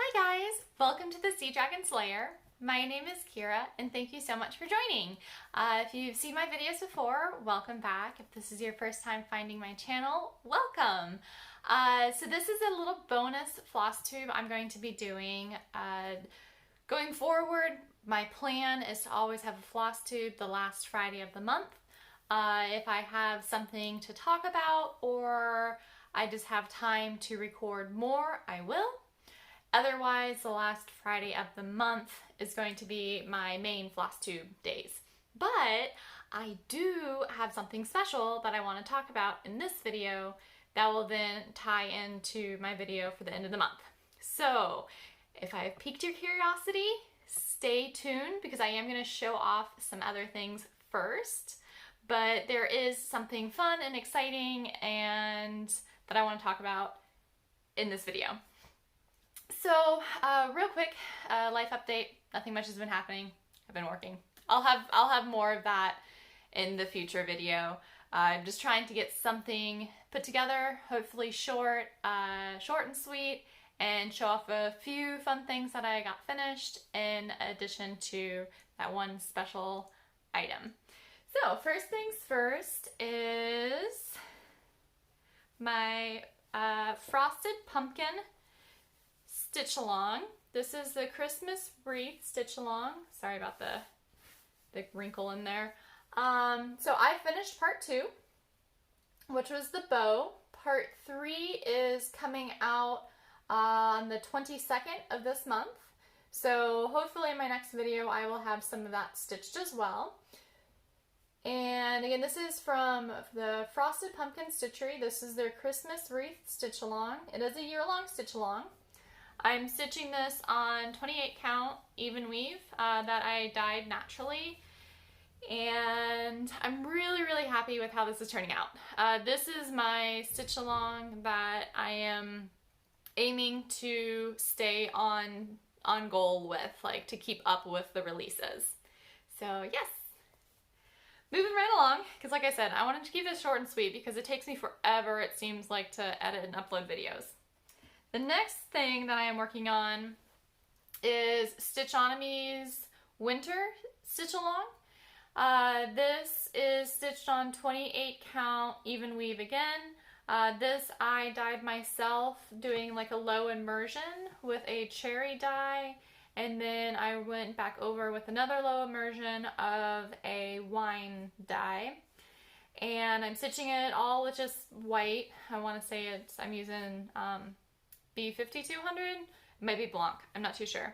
Hi guys! Welcome to the Sea Dragon Slayer. My name is Kira and thank you so much for joining. If you've seen my videos before, welcome back. If this is your first time finding my channel, welcome! So this is a little bonus floss tube I'm going to be doing. Going forward, my plan is to always have a floss tube the last Friday of the month. If I have something to talk about or I just have time to record more, I will. Otherwise, the last Friday of the month is going to be my main FlossTube days. But I do have something special that I want to talk about in this video that will then tie into my video for the end of the month. So if I've piqued your curiosity, stay tuned because I am going to show off some other things first. But there is something fun and exciting and that I want to talk about in this video. So, real quick, life update. Nothing much has been happening. I've been working. I'll have more of that in the future video. I'm just trying to get something put together, hopefully short and sweet, and show off a few fun things that I got finished in addition to that one special item. So, first things first is my frosted pumpkin stitch along. This is the Christmas Wreath stitch along. Sorry about the wrinkle in there. So I finished part 2, which was the bow. Part 3 is coming out on the 22nd of this month. So hopefully in my next video I will have some of that stitched as well. And again, this is from the Frosted Pumpkin Stitchery. This is their Christmas Wreath stitch along. It is a year-long stitch along. I'm stitching this on 28 count even weave that I dyed naturally, and I'm really happy with how this is turning out. This is my stitch along that I am aiming to stay on goal with, like to keep up with the releases. So yes, moving right along, because like I said, I wanted to keep this short and sweet because it takes me forever, it seems like, to edit and upload videos. The next thing that I am working on is Stitchonomy's Winter stitch along. This is stitched on 28 count even weave again. This I dyed myself doing like a low immersion with a cherry dye, and then I went back over with another low immersion of a wine dye. And I'm stitching it all with just white. I want to say I'm using B5200, maybe Blanc, I'm not too sure.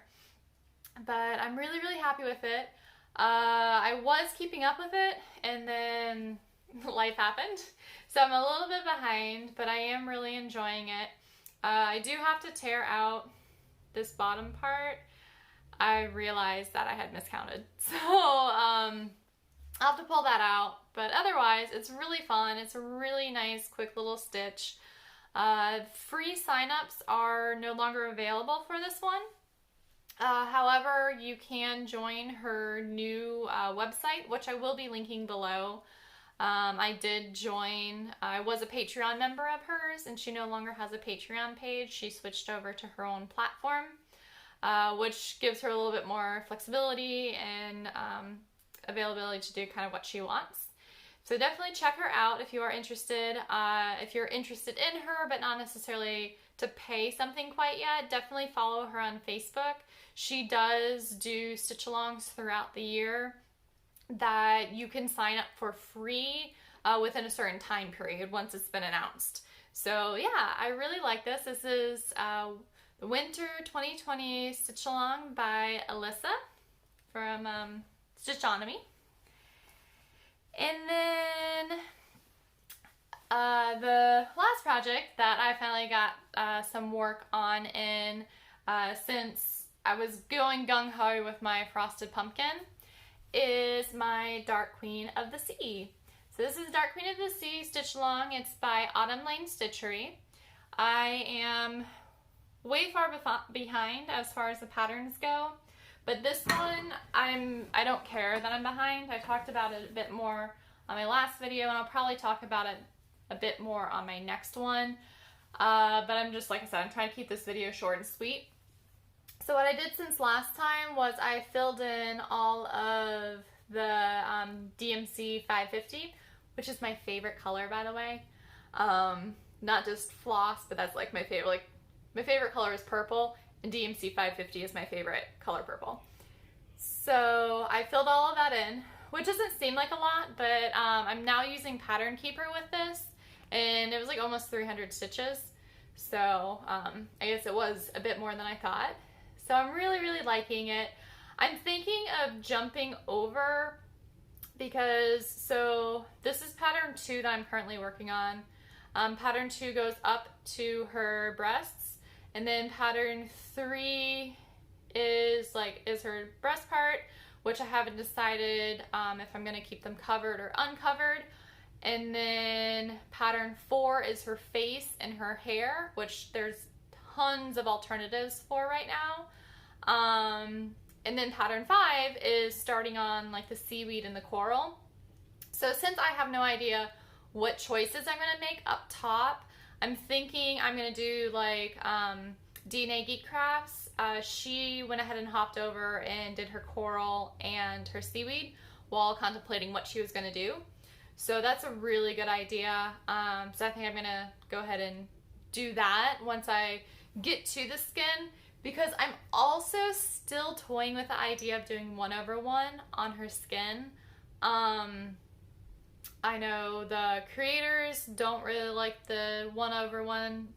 But I'm really happy with it. I was keeping up with it and then life happened. So I'm a little bit behind, but I am really enjoying it. I do have to tear out this bottom part. I realized that I had miscounted. So I'll have to pull that out. But otherwise, it's really fun. It's a really nice, quick little stitch. Free signups are no longer available for this one. However, you can join her new website, which I will be linking below. I did join, I was a Patreon member of hers, and she no longer has a Patreon page. She switched over to her own platform, which gives her a little bit more flexibility and availability to do kind of what she wants. So definitely check her out if you are interested. If you're interested in her, but not necessarily to pay something quite yet, definitely follow her on Facebook. She does do stitch-alongs throughout the year that you can sign up for free within a certain time period once it's been announced. So yeah, I really like this. This is the Winter 2020 Stitch-along by Alyssa from Stitchonomy. And then the last project that I finally got some work on in since I was going gung-ho with my frosted pumpkin is my Dark Queen of the Sea. So this is Dark Queen of the Sea stitch along. It's by Autumn Lane Stitchery. I am way far behind as far as the patterns go. But this one, I don't care that I'm behind. I talked about it a bit more on my last video, and I'll probably talk about it a bit more on my next one. But I'm just, like I said, I'm trying to keep this video short and sweet. So what I did since last time was I filled in all of the DMC 550, which is my favorite color, by the way. Not just floss, but that's like my favorite. Like, my favorite color is purple, and DMC 550 is my favorite color, purple. So I filled all of that in, which doesn't seem like a lot, but I'm now using Pattern Keeper with this, and it was like almost 300 stitches. So I guess it was a bit more than I thought. So I'm really, really liking it. I'm thinking of jumping over because, so this is pattern 2 that I'm currently working on. Pattern 2 goes up to her breasts, and then pattern 3 is her breast part, which I haven't decided if I'm going to keep them covered or uncovered. And then pattern 4 is her face and her hair, which there's tons of alternatives for right now. And then pattern 5 is starting on like the seaweed and the coral. So since I have no idea what choices I'm going to make up top, I'm thinking I'm going to do like DNA Geek Crafts. She went ahead and hopped over and did her coral and her seaweed while contemplating what she was going to do. So that's a really good idea. So I think I'm going to go ahead and do that once I get to the skin, because I'm also still toying with the idea of doing 1/1 on her skin. I know the creators don't really like the 1/1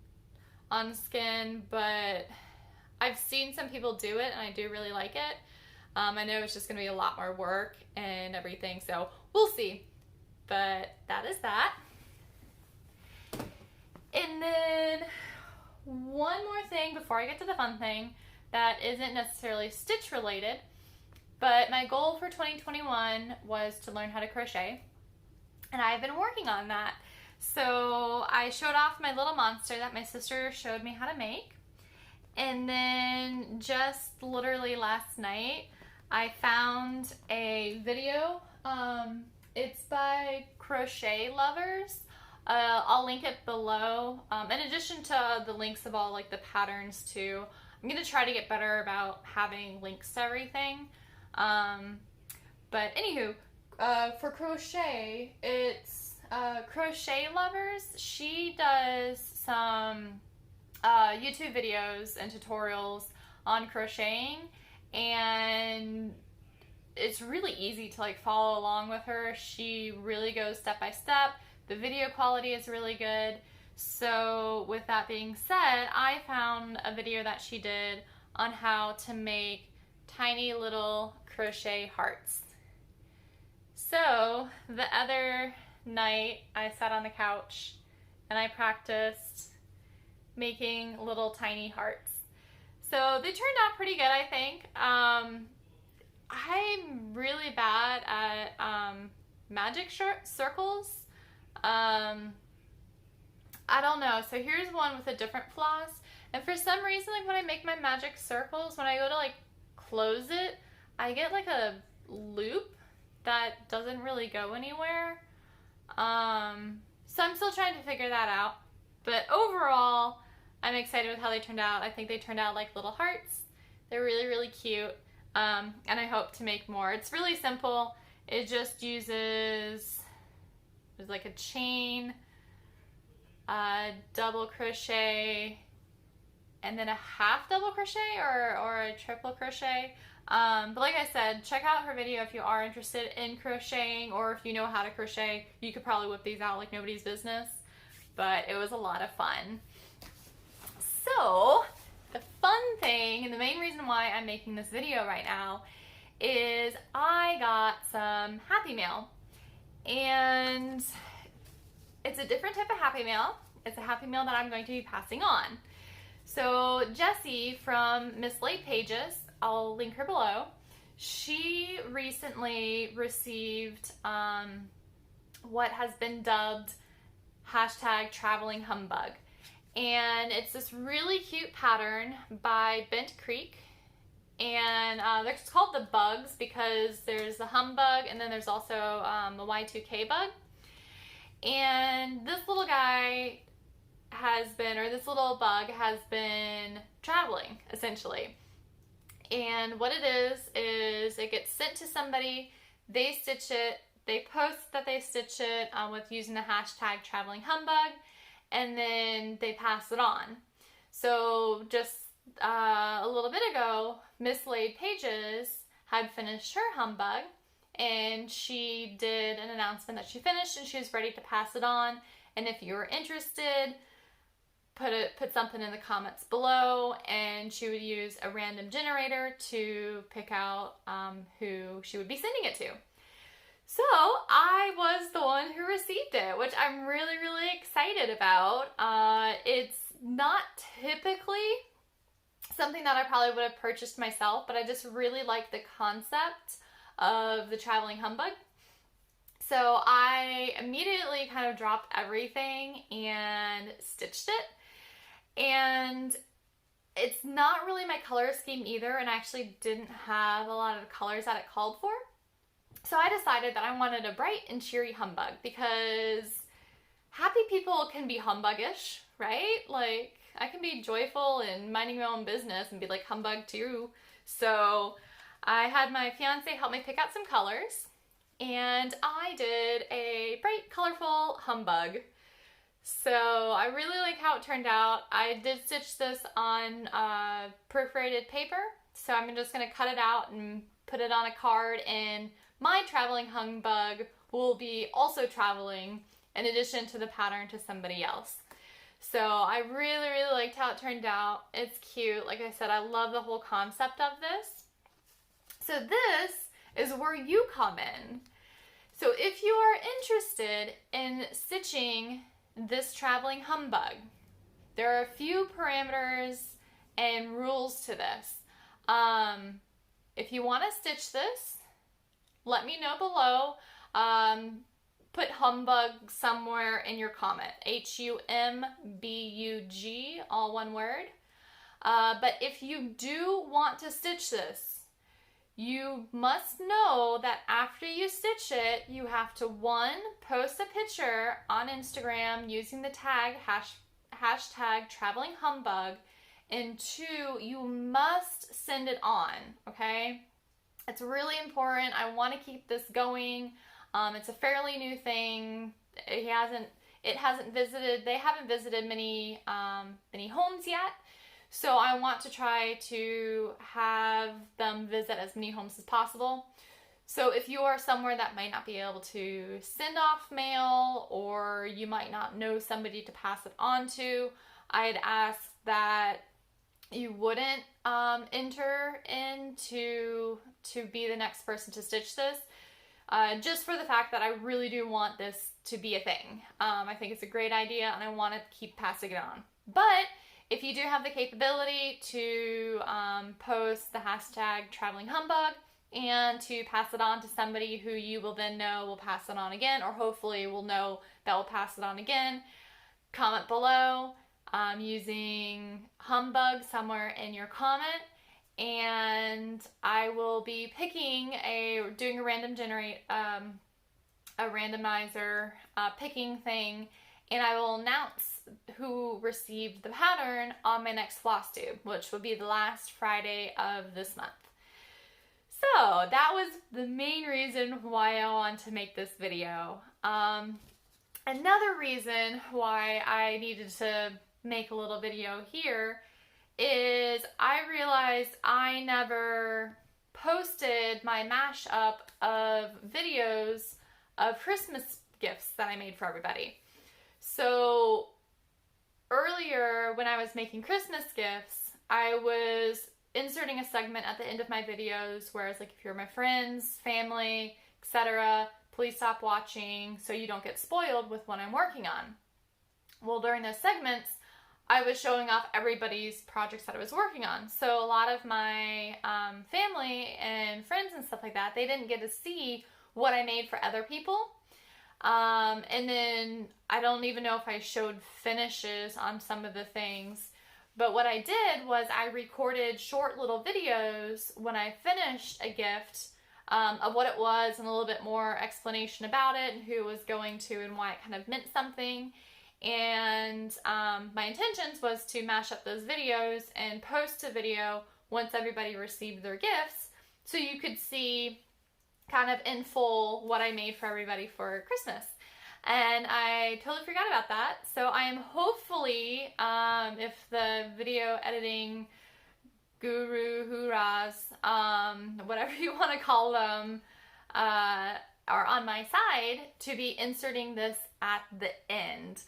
on skin, but I've seen some people do it and I do really like it. I know it's just going to be a lot more work and everything, so we'll see. But that is that. And then one more thing before I get to the fun thing that isn't necessarily stitch related, but my goal for 2021 was to learn how to crochet, and I've been working on that. So I showed off my little monster that my sister showed me how to make, and then just literally last night I found a video. It's by Crochet Lovers. I'll link it below. In addition to the links of all like the patterns too, I'm gonna try to get better about having links to everything. But anywho, for crochet, it's Crochet Lovers. She does some YouTube videos and tutorials on crocheting, and it's really easy to like follow along with her. She really goes step by step. The video quality is really good. So with that being said, I found a video that she did on how to make tiny little crochet hearts. So the other night I sat on the couch and I practiced making little tiny hearts. So they turned out pretty good, I think. I'm really bad at magic circles. I don't know. So here's one with a different floss, and for some reason, like when I make my magic circles, when I go to like close it, I get like a loop that doesn't really go anywhere. So I'm still trying to figure that out, but overall I'm excited with how they turned out. I think they turned out like little hearts. They're really, really cute. And I hope to make more. It's really simple. It just uses, there's like a chain, double crochet, and then a half double crochet or a triple crochet. But like I said, check out her video if you are interested in crocheting, or if you know how to crochet. You could probably whip these out like nobody's business. But it was a lot of fun. So the fun thing, and the main reason why I'm making this video right now, is I got some Happy Mail. And it's a different type of Happy Mail. It's a Happy Mail that I'm going to be passing on. So Jessie from Miss Late Pages, I'll link her below, she recently received what has been dubbed #Traveling Humbug. And it's this really cute pattern by Bent Creek. And they're called the bugs because there's the Humbug and then there's also the Y2K bug. And this little guy has been, or this little bug has been traveling, essentially. And what it is it gets sent to somebody, they stitch it, they post that they stitch it with using the hashtag Traveling Humbug, and then they pass it on. So just a little bit ago, Miss Laid Pages had finished her Humbug, and she did an announcement that she finished and she was ready to pass it on. And if you were interested, put something in the comments below, and she would use a random generator to pick out who she would be sending it to. So I was the one who received it, which I'm really, really excited about. It's not typically something that I probably would have purchased myself, but I just really like the concept of the Traveling Humbug. So I immediately kind of dropped everything and stitched it. And it's not really my color scheme either, and I actually didn't have a lot of the colors that it called for. So I decided that I wanted a bright and cheery humbug, because happy people can be humbuggish, right? Like, I can be joyful and minding my own business and be like humbug too. So I had my fiance help me pick out some colors, and I did a bright, colorful humbug. So I really like how it turned out. I did stitch this on perforated paper, so I'm just going to cut it out and put it on a card, and my Traveling Humbug will be also traveling in addition to the pattern to somebody else. So I really, really liked how it turned out. It's cute. Like I said, I love the whole concept of this. So this is where you come in. So if you are interested in stitching this Traveling Humbug, there are a few parameters and rules to this. If you want to stitch this, let me know below. Put humbug somewhere in your comment. Humbug, all one word. But if you do want to stitch this, you must know that after you stitch it, you have to, 1, post a picture on Instagram using the tag hashtag Traveling Humbug, and 2, you must send it on, okay? It's really important. I want to keep this going. It's a fairly new thing. They haven't visited many homes yet. So I want to try to have them visit as many homes as possible. So if you are somewhere that might not be able to send off mail, or you might not know somebody to pass it on to, I'd ask that you wouldn't enter in to be the next person to stitch this. Just for the fact that I really do want this to be a thing. I think it's a great idea, and I want to keep passing it on. But if you do have the capability to post the hashtag Traveling Humbug and to pass it on to somebody who you will then know will pass it on again, or hopefully will know that will pass it on again, comment below using humbug somewhere in your comment, and I will be doing a randomizer picking thing, and I will announce who received the pattern on my next FlossTube, which will be the last Friday of this month. So that was the main reason why I wanted to make this video. Another reason why I needed to make a little video here is I realized I never posted my mashup of videos of Christmas gifts that I made for everybody. So earlier, when I was making Christmas gifts, I was inserting a segment at the end of my videos where it's like, if you're my friends, family, etc., please stop watching so you don't get spoiled with what I'm working on. Well, during those segments, I was showing off everybody's projects that I was working on. So a lot of my family and friends and stuff like that, they didn't get to see what I made for other people. And then I don't even know if I showed finishes on some of the things, but what I did was I recorded short little videos when I finished a gift of what it was and a little bit more explanation about it and who it was going to and why it kind of meant something. And my intentions was to mash up those videos and post a video once everybody received their gifts, so you could see kind of in full what I made for everybody for Christmas. And I totally forgot about that. So I am hopefully, if the video editing guru hoorahs, whatever you want to call them, are on my side, to be inserting this at the end.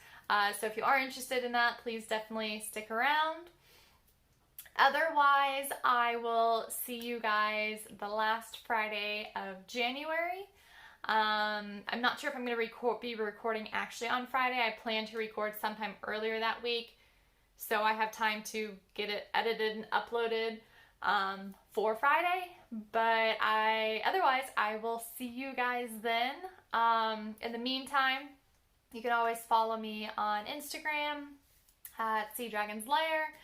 So if you are interested in that, please definitely stick around. Otherwise, I will see you guys the last Friday of January. I'm not sure if I'm going to be recording actually on Friday. I plan to record sometime earlier that week, so I have time to get it edited and uploaded for Friday. But otherwise, I will see you guys then. In the meantime, you can always follow me on Instagram at Sea Dragon's Lair,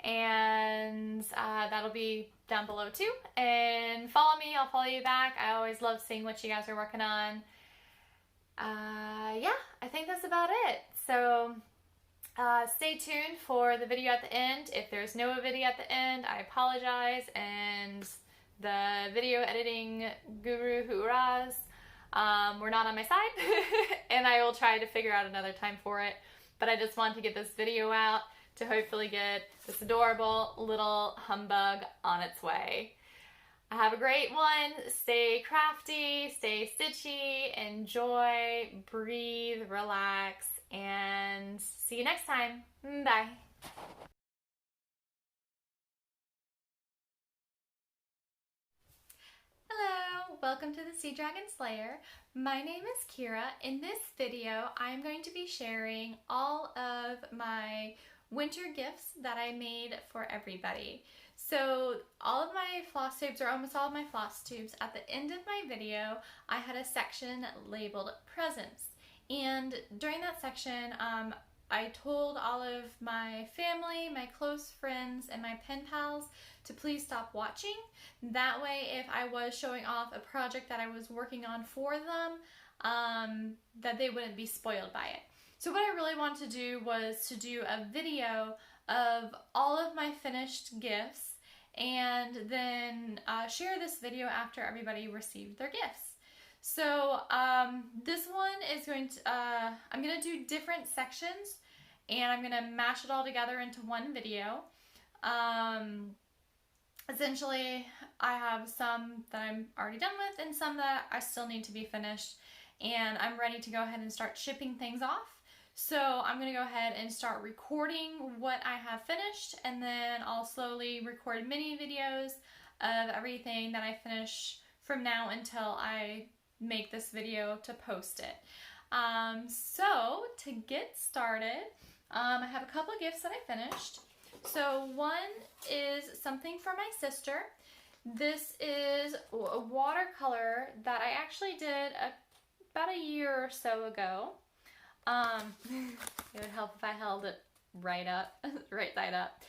and that'll be down below too. And follow me, I'll follow you back. I always love seeing what you guys are working on. Yeah, I think that's about it. So stay tuned for the video at the end. If there's no video at the end, I apologize. And the video editing guru hoorahs were not on my side. And I will try to figure out another time for it. But I just wanted to get this video out to hopefully get this adorable little humbug on its way. Have a great one. Stay crafty, stay stitchy, enjoy, breathe, relax, and see you next time. Bye. Hello, welcome to the Sea Dragon Slayer. My name is Kira. In this video, I'm going to be sharing all of my winter gifts that I made for everybody. So all of my floss tubes, or almost all of my floss tubes, at the end of my video, I had a section labeled presents. And during that section, I told all of my family, my close friends, and my pen pals to please stop watching. That way, if I was showing off a project that I was working on for them, that they wouldn't be spoiled by it. So what I really wanted to do was to do a video of all of my finished gifts, and then share this video after everybody received their gifts. So this one is going to, I'm going to do different sections, and I'm going to mash it all together into one video. Essentially, I have some that I'm already done with and some that I still need to be finished, and I'm ready to go ahead and start shipping things off. So I'm going to go ahead and start recording what I have finished, and then I'll slowly record mini videos of everything that I finish from now until I make this video to post it. So to get started, I have a couple of gifts that I finished. So one is something for my sister. This is a watercolor that I actually did about a year or so ago. It would help if I held it right up, right side up.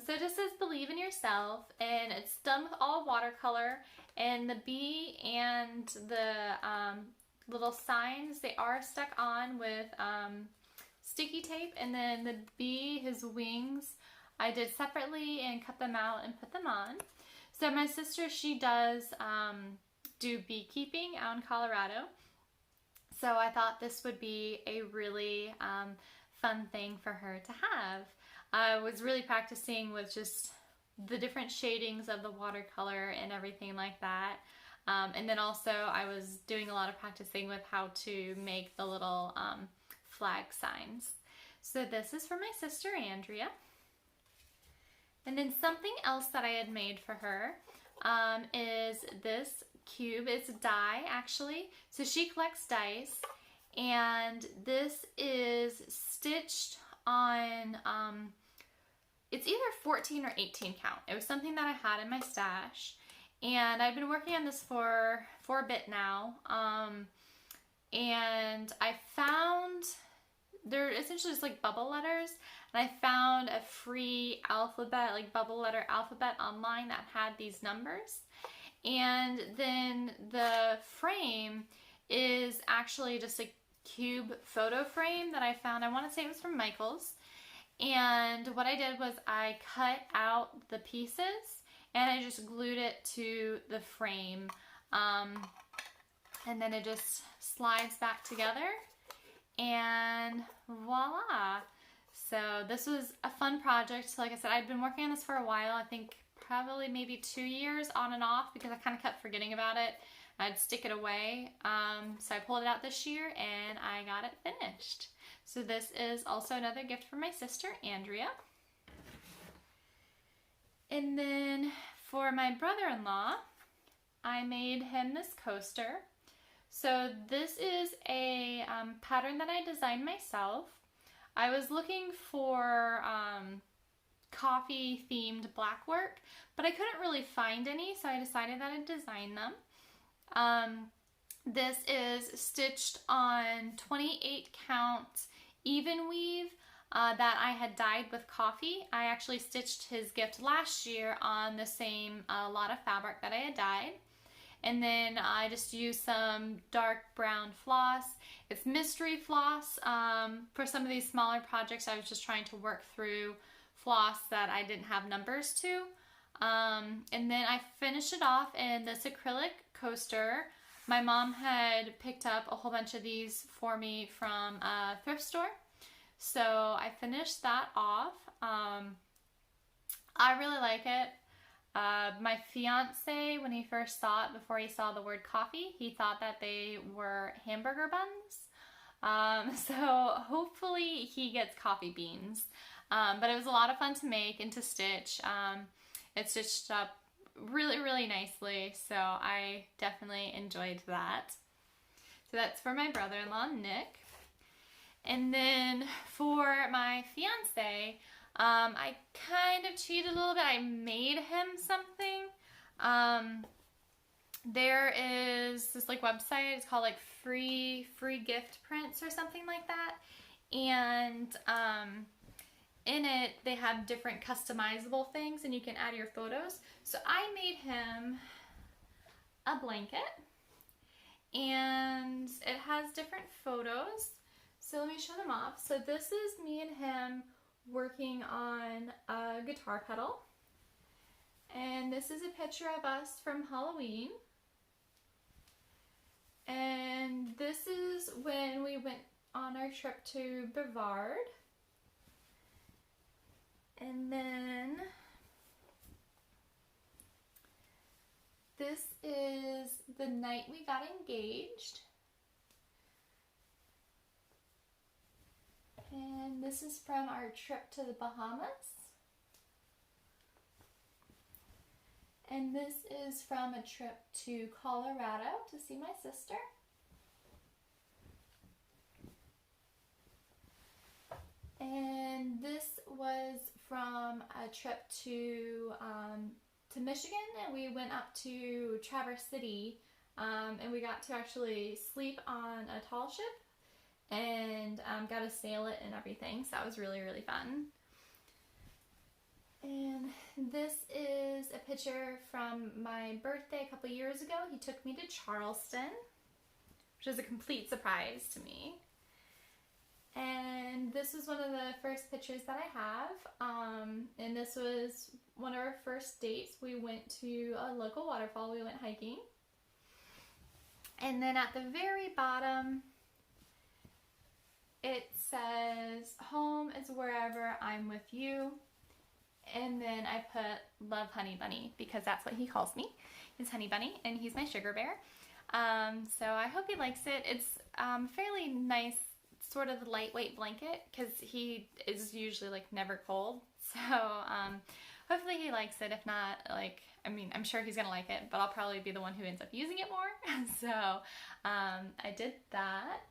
So it just says believe in yourself, and it's done with all watercolor, and the bee and the little signs, they are stuck on with sticky tape, and then the bee, his wings, I did separately and cut them out and put them on. So my sister, she does do beekeeping out in Colorado. So I thought this would be a really fun thing for her to have. I was really practicing with just the different shadings of the watercolor and everything like that. And then also I was doing a lot of practicing with how to make the little flag signs. So this is for my sister Andrea. And then something else that I had made for her is this cube. It's die, actually. So she collects dice, and this is stitched on, it's either 14 or 18 count. It was something that I had in my stash, and I've been working on this for a bit now, and I found, they're essentially just like bubble letters, and I found a free alphabet, like bubble letter alphabet online that had these numbers. And then the frame is actually just a cube photo frame that I found. I want to say it was from Michael's. And what I did was I cut out the pieces and I just glued it to the frame. And then it just slides back together and voila. So this was a fun project. Like I said, I'd been working on this for a while. I think probably maybe 2 years on and off because I kind of kept forgetting about it. I'd stick it away. So I pulled it out this year and I got it finished. So this is also another gift from my sister, Andrea. And then for my brother-in-law, I made him this coaster. So this is a pattern that I designed myself. I was looking for coffee themed black work, but I couldn't really find any, so I decided that I'd design them. This is stitched on 28 count even weave that I had dyed with coffee. I actually stitched his gift last year on the same lot of fabric that I had dyed. And then I just used some dark brown floss. It's mystery floss. For some of these smaller projects, I was just trying to work through floss that I didn't have numbers to. And then I finished it off in this acrylic coaster. My mom had picked up a whole bunch of these for me from a thrift store. So I finished that off. I really like it. My fiance, when he first saw it, before he saw the word coffee, he thought that they were hamburger buns. So hopefully he gets coffee beans. But it was a lot of fun to make and to stitch. It stitched up really, really nicely, so I definitely enjoyed that. So that's for my brother-in-law, Nick. And then for my fiance, I kind of cheated a little bit. I made him something. There is this like website, it's called like free gift prints or something like that. And in it, they have different customizable things and you can add your photos. So I made him a blanket and it has different photos. So let me show them off. So this is me and him working on a guitar pedal. And this is a picture of us from Halloween. And this is when we went on our trip to Brevard. And then this is the night we got engaged. And this is from our trip to the Bahamas. And this is from a trip to Colorado to see my sister. And this was from a trip to Michigan, and we went up to Traverse City, and we got to actually sleep on a tall ship and got to sail it and everything, so that was really, really fun. And this is a picture from my birthday a couple years ago. He took me to Charleston, which was a complete surprise to me. And this was one of the first pictures that I have, and this was one of our first dates. We went to a local waterfall, we went hiking. And then at the very bottom, it says, "Home is wherever I'm with you." And then I put "Love Honey Bunny," because that's what he calls me. He's Honey Bunny, and he's my sugar bear. So I hope he likes it. It's fairly nice, sort of lightweight blanket, because he is usually like never cold. So hopefully he likes it. If not, like, I mean, I'm sure he's gonna like it, but I'll probably be the one who ends up using it more. So I did that.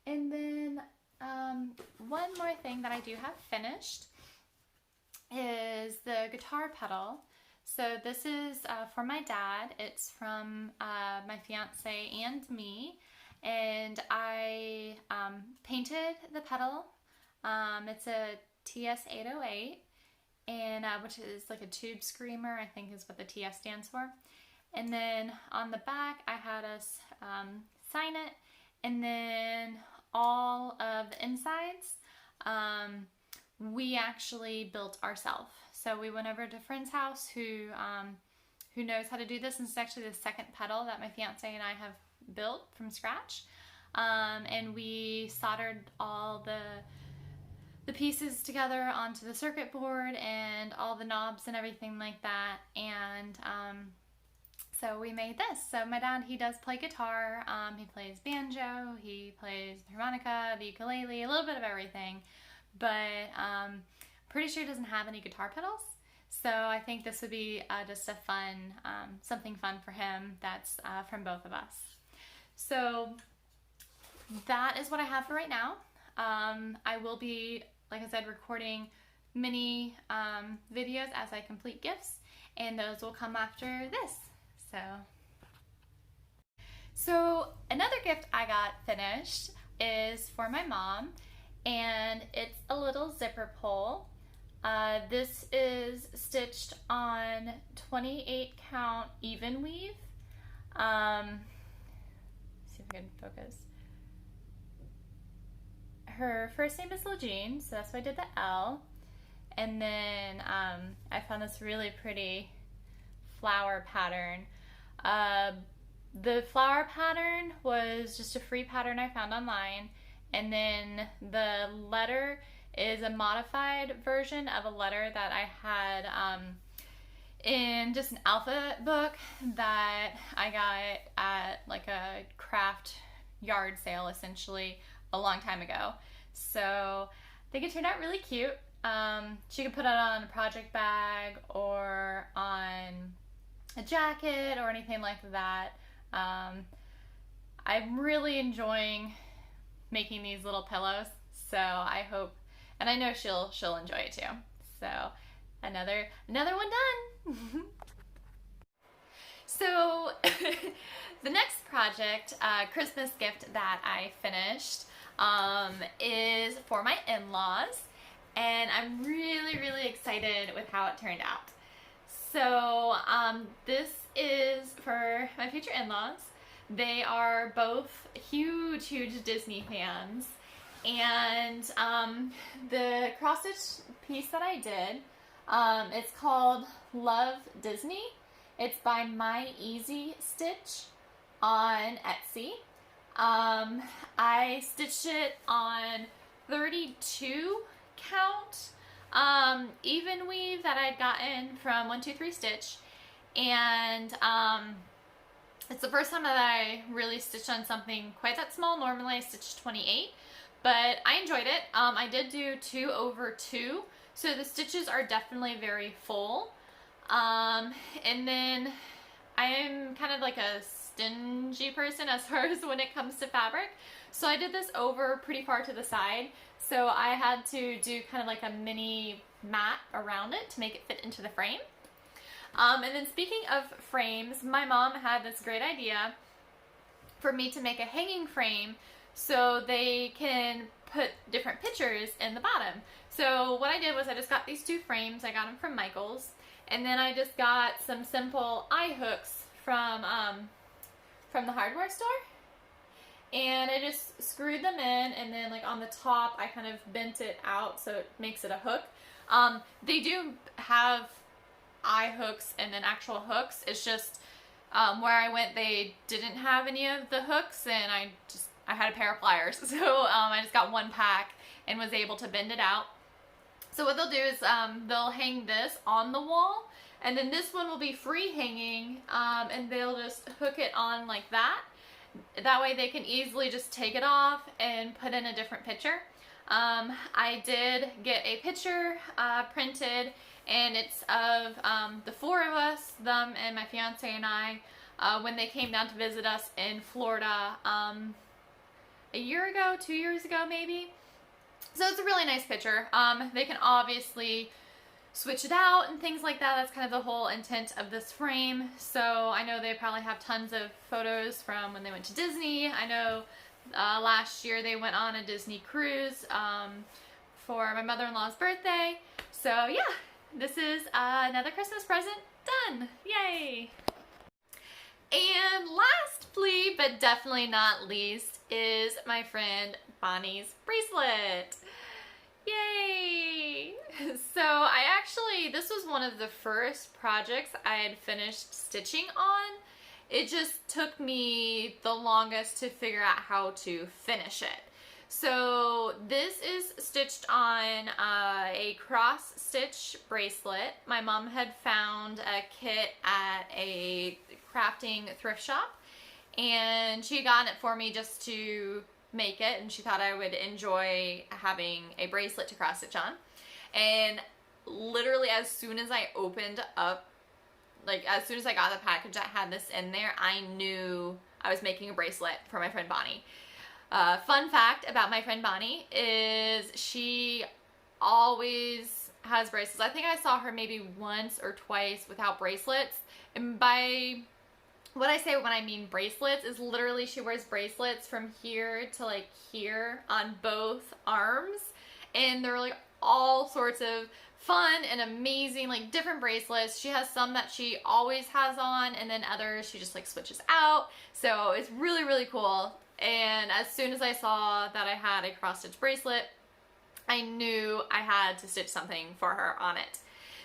And then one more thing that I do have finished is the guitar pedal. So this is for my dad. It's from my fiance and me. And I painted the pedal. It's a TS-808, and which is like a tube screamer, I think is what the TS stands for. And then on the back, I had us sign it, and then all of the insides we actually built ourselves. So we went over to a friend's house who knows how to do this, and it's actually the second pedal that my fiance and I have built from scratch. And we soldered all the pieces together onto the circuit board and all the knobs and everything like that. And so we made this. So my dad, he does play guitar. He plays banjo, he plays the harmonica, the ukulele, a little bit of everything. But pretty sure he doesn't have any guitar pedals. So I think this would be just a fun, something fun for him that's from both of us. So that is what I have for right now. I will be, like I said, recording mini videos as I complete gifts, and those will come after this. So another gift I got finished is for my mom, and it's a little zipper pull. This is stitched on 28 count even weave. See if I can focus. Her first name is Lejean, so that's why I did the L. And then I found this really pretty flower pattern. The flower pattern was just a free pattern I found online, and then the letter is a modified version of a letter that I had in just an alphabet book that I got at like a craft yard sale essentially a long time ago. So I think it turned out really cute. She could put it on a project bag or on a jacket or anything like that. I'm really enjoying making these little pillows, so I hope, and I know she'll enjoy it too. So another one done. So the next project, Christmas gift that I finished, is for my in-laws, and I'm really excited with how it turned out. So this is for my future in-laws. They are both huge Disney fans, and the cross-stitch piece that I did, it's called Love Disney. It's by My Easy Stitch on Etsy. I stitched it on 32 count even weave that I'd gotten from 123 Stitch, and it's the first time that I really stitched on something quite that small. Normally I stitch 28, but I enjoyed it. I did do 2 over 2, so the stitches are definitely very full. And then I am kind of like a stingy person as far as when it comes to fabric, so I did this over pretty far to the side, so I had to do kind of like a mini mat around it to make it fit into the frame. And then speaking of frames, my mom had this great idea for me to make a hanging frame so they can put different pictures in the bottom. So what I did was I just got these 2 frames. I got them from Michael's, and then I just got some simple eye hooks from the hardware store, and I just screwed them in, and then like on the top I kind of bent it out so it makes it a hook. They do have eye hooks and then actual hooks. It's just where I went they didn't have any of the hooks, and I had a pair of pliers, so I just got 1 pack and was able to bend it out. So what they'll do is they'll hang this on the wall, and then this one will be free hanging, and they'll just hook it on like that. That way they can easily just take it off and put in a different picture. I did get a picture printed, and it's of the 4 of us, them and my fiance and I, when they came down to visit us in Florida a year ago, 2 years ago maybe. So it's a really nice picture. They can obviously switch it out and things like that. That's kind of the whole intent of this frame. So I know they probably have tons of photos from when they went to Disney. I know last year they went on a Disney cruise for my mother-in-law's birthday. So yeah, this is another Christmas present done. Yay! And lastly, but definitely not least, is my friend Bonnie's bracelet. Yay! actually, this was one of the first projects I had finished stitching on. It just took me the longest to figure out how to finish it. So this is stitched on a cross stitch bracelet. My mom had found a kit at a crafting thrift shop, and she had gotten it for me just to make it, and she thought I would enjoy having a bracelet to cross stitch on. And literally as soon as I opened up, like as soon as I got the package that had this in there, I knew I was making a bracelet for my friend Bonnie. Fun fact about my friend Bonnie is she always has bracelets. I think I saw her maybe once or twice without bracelets. And by what I say when I mean bracelets is literally she wears bracelets from here to like here on both arms. And they're like all sorts of fun and amazing, like different bracelets. She has some that she always has on, and then others she just like switches out. So it's really, really cool. And as soon as I saw that I had a cross stitch bracelet, I knew I had to stitch something for her on it.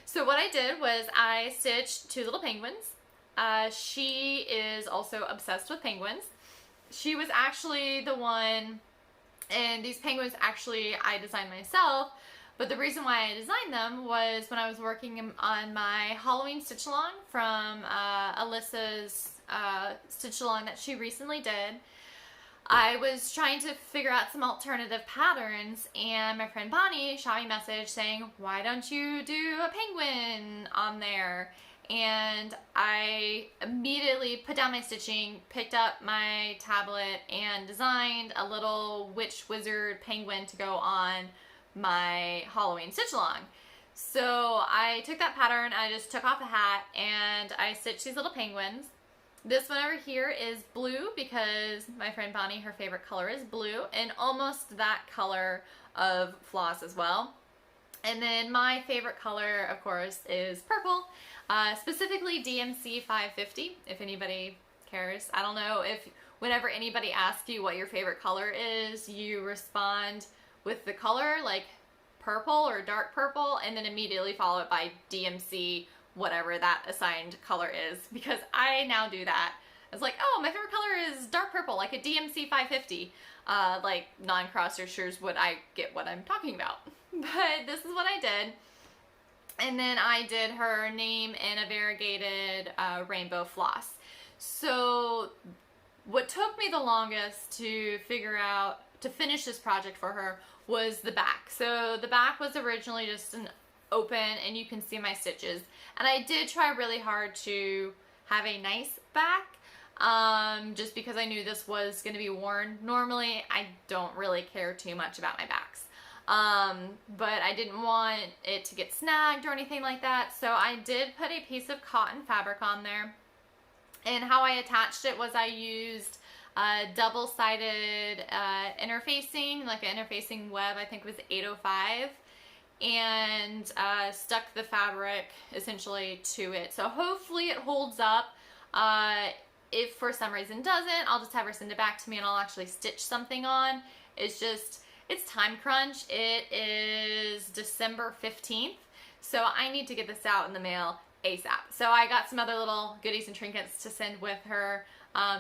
So what I did was I stitched two little penguins. She is also obsessed with penguins. She was actually the one, and these penguins actually I designed myself, but the reason why I designed them was when I was working on my Halloween stitch along from Alyssa's stitch along that she recently did. I was trying to figure out some alternative patterns, and my friend Bonnie shot me a message saying, why don't you do a penguin on there? And I immediately put down my stitching, picked up my tablet, and designed a little witch wizard penguin to go on my Halloween stitch along. So I took that pattern, I just took off the hat, and I stitched these little penguins. This one over here is blue because my friend Bonnie, her favorite color is blue, and almost that color of floss as well. And then my favorite color, of course, is purple, specifically DMC 550, if anybody cares. I don't know if whenever anybody asks you what your favorite color is, you respond with the color, like purple or dark purple, and then immediately follow it by DMC, whatever that assigned color is, because I now do that. It's like, oh, my favorite color is dark purple, like a DMC 550. Like non-cross stitchers would I get what I'm talking about. But this is what I did. And then I did her name in a variegated rainbow floss. So what took me the longest to figure out, to finish this project for her, was the back. So the back was originally just an open, and you can see my stitches. And I did try really hard to have a nice back, just because I knew this was going to be worn. Normally, I don't really care too much about my backs. But I didn't want it to get snagged or anything like that. So I did put a piece of cotton fabric on there. And how I attached it was I used double-sided interfacing, like an interfacing web, I think it was 805. And stuck the fabric essentially to it. So hopefully it holds up. If for some reason doesn't, I'll just have her send it back to me and I'll actually stitch something on. It's just, it's time crunch. It is December 15th, so I need to get this out in the mail ASAP. So I got some other little goodies and trinkets to send with her.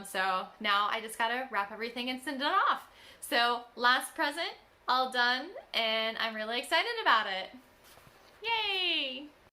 So now I just gotta wrap everything and send it off. So last present, all done, and I'm really excited about it.